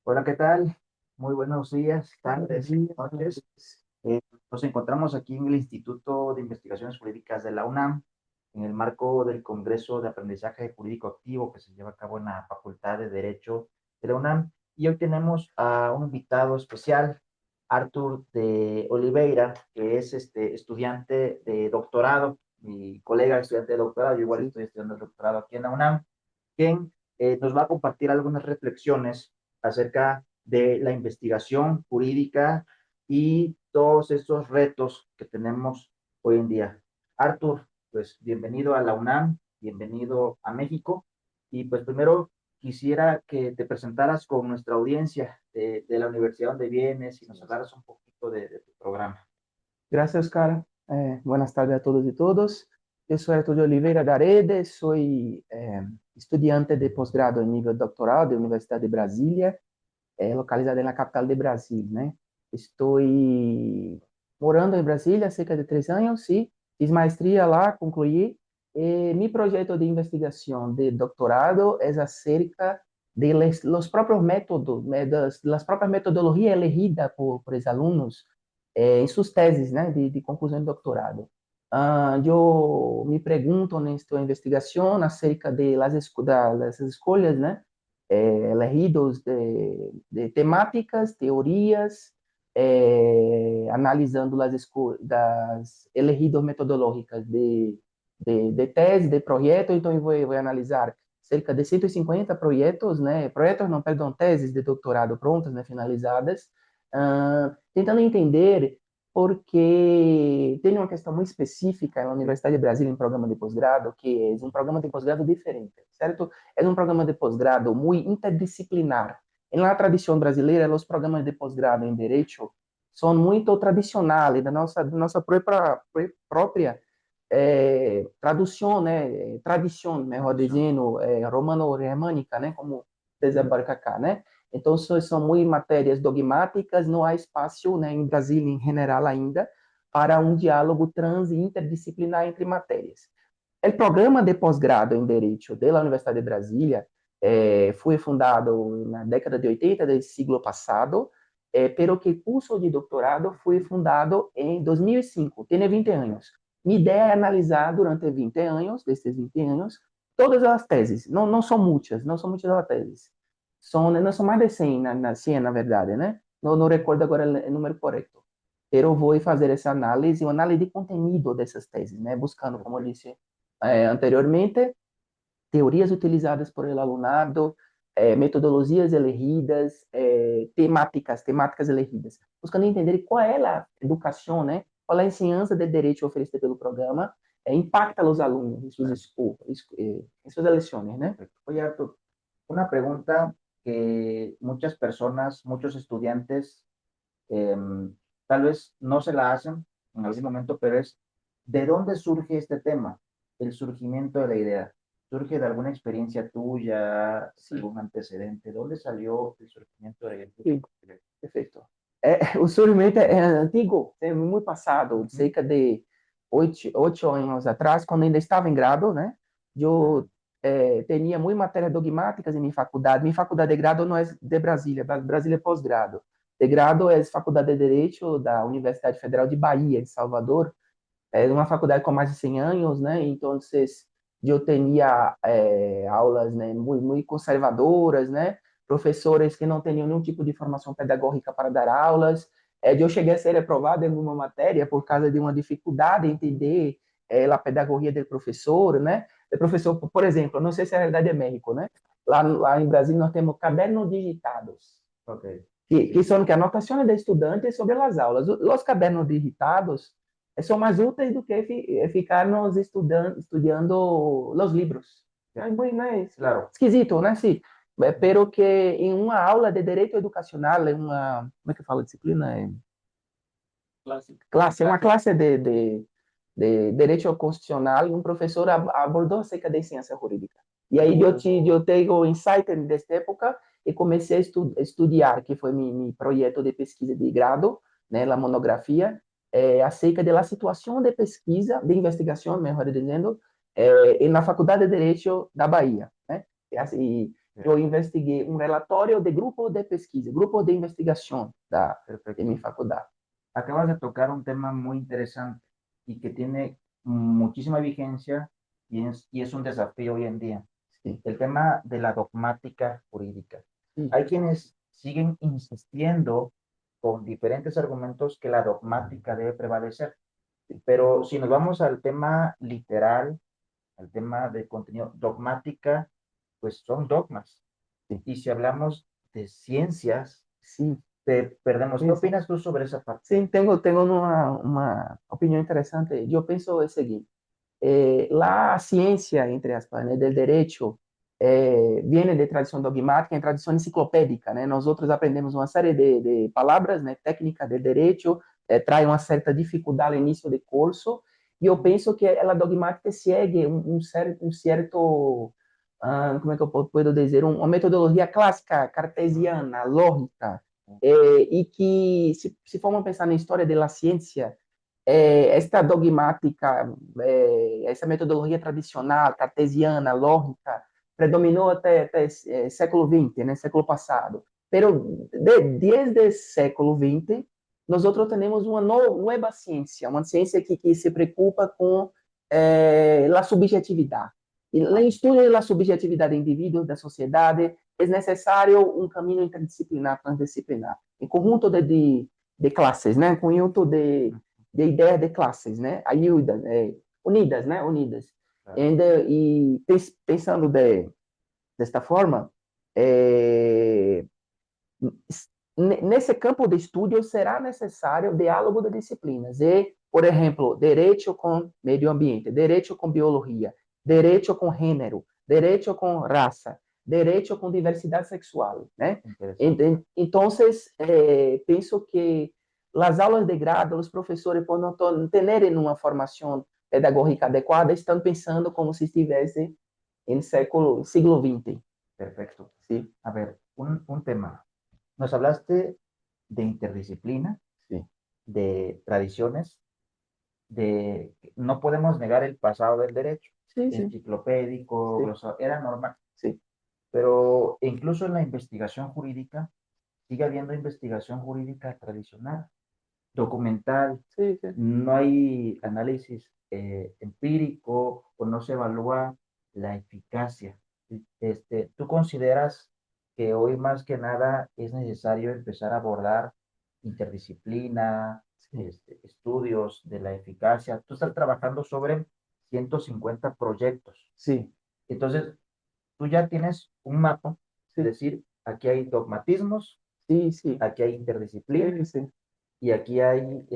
Hola, ¿qué tal? Muy buenos días, tardes, noches. Eh, Nos encontramos aquí en el Instituto de Investigaciones Jurídicas de la UNAM, en el marco del Congreso de Aprendizaje Jurídico Activo que se lleva a cabo en la Facultad de Derecho de la UNAM. Y hoy tenemos a un invitado especial, Arthur de Oliveira, que es estudiante de doctorado, mi colega estudiante de doctorado, yo igual estoy estudiando el doctorado aquí en la UNAM, quien nos va a compartir algunas reflexiones acerca de la investigación jurídica y todos estos retos que tenemos hoy en día. Arthur, pues bienvenido a la UNAM, bienvenido a México. Y pues primero quisiera que te presentaras con nuestra audiencia de la universidad donde vienes y nos hablaras un poquito de tu programa. Gracias, Oscar. Buenas tardes a todos y todos. Eu sou Arthur de Oliveira Garede, sou estudante de pós-grado em nível doctoral da Universidade de Brasília, localizada na capital de Brasil, né? Estou morando em Brasília há cerca de 3 anos, sim. Fiz maestria lá, concluí. Meu projeto de investigação de doutorado é acerca de los próprios métodos, das próprias metodologias elegidas por os alunos em suas teses, né, de conclusão de doutorado. Eu me pergunto nesta investigação acerca das escolhas, né, elegidos de temáticas, teorias, analisando das elegidas metodológicas de tese, de projeto. Então, eu vou analisar cerca de 150 projetos, né, projetos não, perdão, teses de doutorado prontas, né, finalizadas, tentando entender porque tem uma questão muito específica na Universidade de Brasília, em programa de pós-grado, que é um programa de pós-grado diferente, certo? É um programa de pós-grado muito interdisciplinar. Na tradição brasileira, os programas de pós-grado em Direito são muito tradicionais, da nossa própria tradução, né? Tradição, melhor dizendo, romano-germânica, né? Como desembarca cá, né? Então, são muito matérias dogmáticas, não há espaço, né, em Brasília, em geral, ainda, para um diálogo trans e interdisciplinar entre matérias. O programa de pós-grado em Direito da Universidade de Brasília foi fundado na década de 80 do século passado, pero que o curso de doutorado foi fundado em 2005, tem 20 anos. Minha ideia é analisar durante 20 anos, desses 20 anos, todas as teses, não são muitas, não são muitas as teses, não são mais de 100, 100 na verdade, né? Não recordo agora o número correto. Eu vou fazer essa análise, uma análise de conteúdo dessas teses, né? Buscando, como eu disse anteriormente, teorias utilizadas por el alunado, metodologias elegidas, temáticas elegidas, buscando entender qual é a educação, né? Qual é a ensinança de direito oferecida pelo programa, impacta os alunos em suas lições, né? Oye, Arthur, una pregunta que muchas personas, muchos estudiantes eh, tal vez no se la hacen en algún momento, pero es, ¿de dónde surge este tema? El surgimiento de la idea. ¿Surge de alguna experiencia tuya, Sim, algún antecedente? ¿Dónde salió el surgimiento de la sim, idea? perfeito. O surgimento é antigo, é muito passado, cerca de 8 anos atrás, quando ainda estava em grado, né? Eu tinha muitas matérias dogmáticas em minha faculdade. Minha faculdade de grado não é de Brasília, Brasília é pós-grado. De grado é a Faculdade de Direito da Universidade Federal de Bahia, em Salvador. É uma faculdade com mais de 100 anos, né? Então, eu tinha aulas, né, muito conservadoras, né? Professores que não tinham nenhum tipo de formação pedagógica para dar aulas. Eu cheguei a ser reprovado em uma matéria por causa de uma dificuldade em entender a pedagogia do professor, né? O professor, por exemplo, não sei se a realidade é México, né? Lá em Brasil nós temos cadernos digitados, Ok. que são que anotações de estudantes sobre as aulas. Os cadernos digitados são mais úteis do que ficarmos estudando os livros. Não é Claro. esquisito, né? Sim. Pero que em uma aula de direito educacional, em uma, como é que fala a disciplina? Classe, uma classe de direito constitucional, um professor abordou acerca da ciência jurídica. E aí eu tenho o insight desta época e comecei a estudar, que foi meu projeto de pesquisa de grado, né, a monografia, acerca da situação de pesquisa, de investigação, melhor dizendo, na Faculdade de Direito da Bahia, né? Eu investiguei um relatório de grupo de pesquisa, grupo de investigação de minha faculdade. Acabas de tocar un tema muy interesante y que tiene muchísima vigencia y es un desafío hoy en día. Sí. El tema de la dogmática jurídica. Sí. Hay quienes siguen insistiendo con diferentes argumentos que la dogmática debe prevalecer. Pero si nos vamos al tema literal, al tema de contenido, dogmática, pues son dogmas. Sí. Y si hablamos de ciencias, Sí. Perdemos. ¿Qué Sí. opinas tú sobre esa parte? Sim, tenho uma opinião interessante. Eu penso o seguinte: a ciência, entre aspas, né, do direito, vem de tradição dogmática em tradição enciclopédica, né? Nós outros aprendemos uma série de palavras, né, técnicas de direito, traz uma certa dificuldade no início do curso, e eu penso que a dogmática segue certo como é que eu posso dizer, uma metodologia clássica, cartesiana, lógica, e que, se formos pensar na história da ciência, esta dogmática, essa metodologia tradicional, cartesiana, lógica, predominou até século XX, né, século passado. Pero desde o século XX, nós outros temos uma nova ciência, uma ciência que se preocupa com a subjetividade. E no estudo da subjetividade do indivíduo, da sociedade, é necessário um caminho interdisciplinar, transdisciplinar, em conjunto de classes, né? Conjunto de ideias de classes, né? Unidas, né? Unidas. Claro. E pensando desta forma, nesse campo de estudo será necessário diálogo de disciplinas. E, por exemplo, direito com meio ambiente, direito com biologia, direito com gênero, direito com raça, direito com diversidade sexual, né? Então, penso que as aulas de grado, os professores, por não terem uma formação pedagógica adequada, estão pensando como se estivesse em siglo XX. Perfecto. Sí. A ver, un tema. Nos hablaste de interdisciplina, sí, de tradiciones, de no podemos negar el pasado del derecho, sí, enciclopédico, sí, era normal. sí. Pero incluso en la investigación jurídica, sigue habiendo investigación jurídica tradicional, documental, Sí, sí. no hay análisis empírico o no se evalúa la eficacia. ¿Tú consideras que hoy más que nada es necesario empezar a abordar interdisciplina, Sí. estudios de la eficacia? Tú estás trabajando sobre 150 proyectos. Sí, Entonces, tú ya tienes un mapa, sí, es decir, aquí hay dogmatismos, sí, sí, aquí hay interdisciplina sí, sí, y aquí hay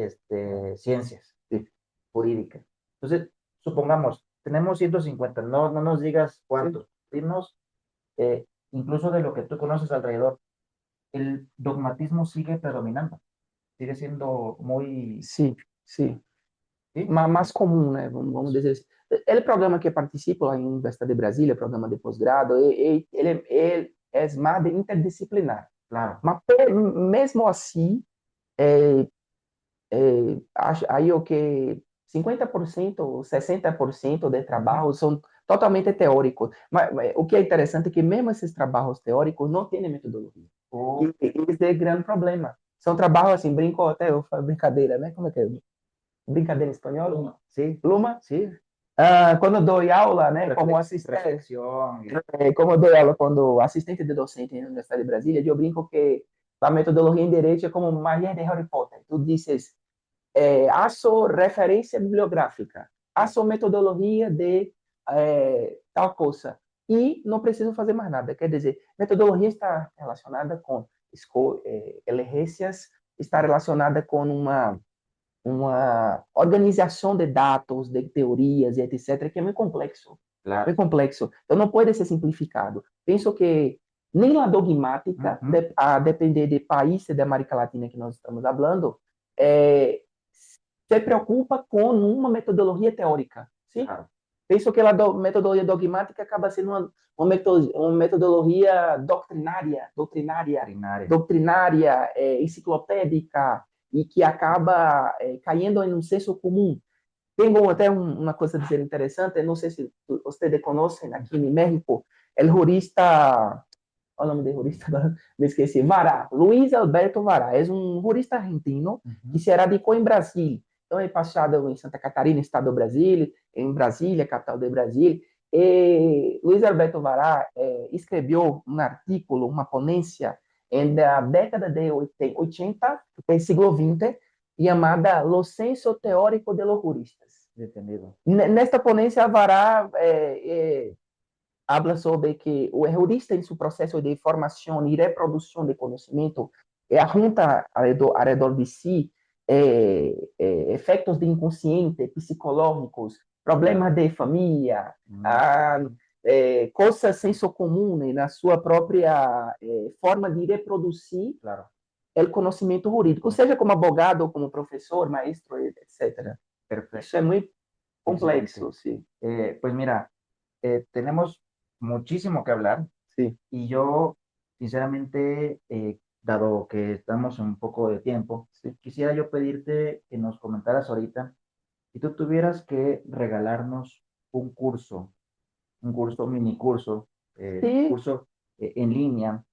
ciencias sí, jurídicas. Entonces, supongamos, tenemos 150, no nos digas cuántos, dinos incluso de lo que tú conoces alrededor, el dogmatismo sigue predominando, sigue siendo muy... sí, sí. ¿Sí? Mais comum, né? Vamos dizer assim. O programa que eu participo lá em Universidade de Brasília, programa de pós-grado, ele é mais de interdisciplinar. Claro. Mas mesmo assim, acho aí o que 50% ou 60% de trabalhos são totalmente teóricos. Mas o que é interessante é que mesmo esses trabalhos teóricos não têm metodologia. E esse é o grande problema. São trabalhos assim, brinco até, eu falo brincadeira, né? Como é que é? Brincadeira em espanhol? Pluma. Sí. Pluma? Sí. Quando eu dou aula, né, como assistente, como eu dou aula quando assistente de docente na Universidade de Brasília, eu brinco que a metodologia em direito é como magia de Harry Potter. Tu dizes, aço referência bibliográfica, aço metodologia de tal coisa, e não preciso fazer mais nada. Quer dizer, metodologia está relacionada com elegências, está relacionada com uma organização de dados, de teorias e etc., que é muito complexo. Claro. Muito complexo. Então, não pode ser simplificado. Penso que nem a dogmática, a depender do país da América Latina que nós estamos falando, se preocupa com uma metodologia teórica. Sim? Claro. Penso que a metodologia dogmática acaba sendo uma metodologia doutrinária, enciclopédica, e que acaba caindo em um senso comum. Tenho até uma coisa a dizer interessante, não sei se vocês conhecem, aqui em México, el jurista, ¿cuál es el nombre del jurista? Me esqueci, Vará, Luiz Alberto Vará, é um jurista argentino que se radicou em Brasília. Então, é passado em Santa Catarina, estado do Brasil, em Brasília, capital do Brasil. E Luiz Alberto Vará escreveu um artículo, uma ponência, na década de 80, do século XX, chamada Lo Censo Teórico de los Juristas. Entendido. Nesta ponência, Vará habla sobre que o jurista, em seu processo de formação e reprodução de conhecimento, junta ao redor de si efeitos de inconsciente, psicológicos, problemas de família, coisas senso comum na sua própria forma de reproduzir Claro. o conhecimento jurídico, seja como abogado, como professor, maestro, etc. Perfecto. Isso é muito complexo, sí. Pues mira, tenemos muchísimo que hablar Sí. y yo, sinceramente, dado que estamos un poco de tiempo, Sí. quisiera yo pedirte que nos comentaras ahorita, si tú tuvieras que regalarnos un mini curso, Sí. curso en línea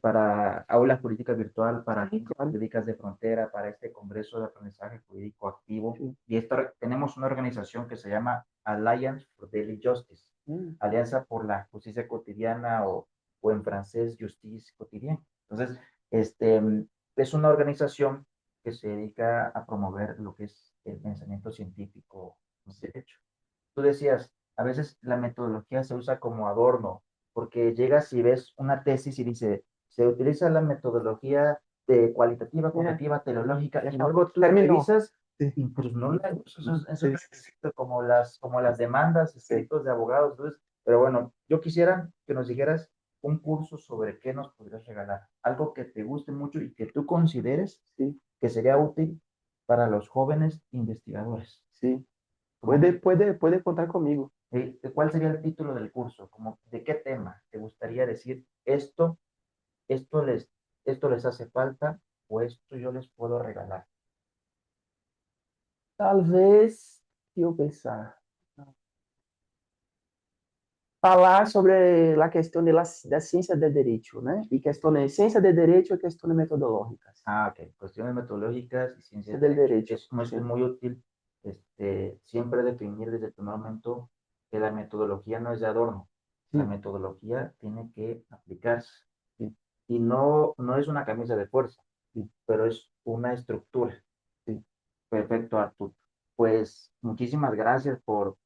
para Aula Jurídica Virtual, para Sí, claro. jurídicas de frontera, para este Congreso de Aprendizaje Jurídico Activo. Sí. Y tenemos una organización que se llama Alliance for Daily Justice, Alianza por la Justicia Cotidiana o en francés Justice Quotidienne. Entonces, es una organización que se dedica a promover lo que es el pensamiento científico en derecho. Tú decías, a veces la metodología se usa como adorno, porque llegas y ves una tesis y dice, se utiliza la metodología de cualitativa, cuantitativa, teleológica, y luego tú la revisas y pues no la eso es como las demandas, escritos de abogados. Entonces, pero bueno, yo quisiera que nos dijeras un curso sobre qué nos podrías regalar, algo que te guste mucho y que tú consideres que sería útil para los jóvenes investigadores. Sí. Puede contar conmigo. ¿Cuál sería el título del curso? Como, ¿de qué tema te gustaría decir esto les, esto les hace falta o esto yo les puedo regalar? Talvez, deixa eu pensar, falar sobre a questão da ciência do direito, né? E questões de ciência do direito e questões metodológicas. Ah, ok. Cuestiones metodológicas y ciencia Del derecho. Es muy útil siempre definir desde el primer momento que la metodología no es de adorno. La metodología tiene que aplicarse. Y no es una camisa de fuerza, pero es una estructura. Perfecto, Artur. Pues muchísimas gracias por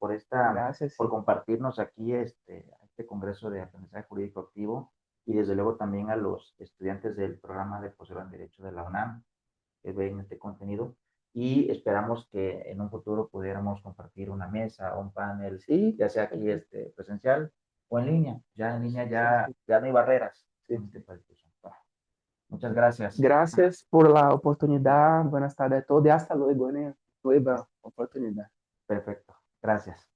compartirnos aquí este Congreso de Aprendizaje Jurídico Activo y desde luego también a los estudiantes del programa de posgrado en Derecho de la UNAM que ven este contenido y esperamos que en un futuro pudiéramos compartir una mesa o un panel, ya sea aquí presencial o en línea. Ya en línea ya no hay barreras. Muchas gracias. Gracias por la oportunidad. Buenas tardes a todos y hasta luego, né? Nueva oportunidad. Perfecto. Gracias.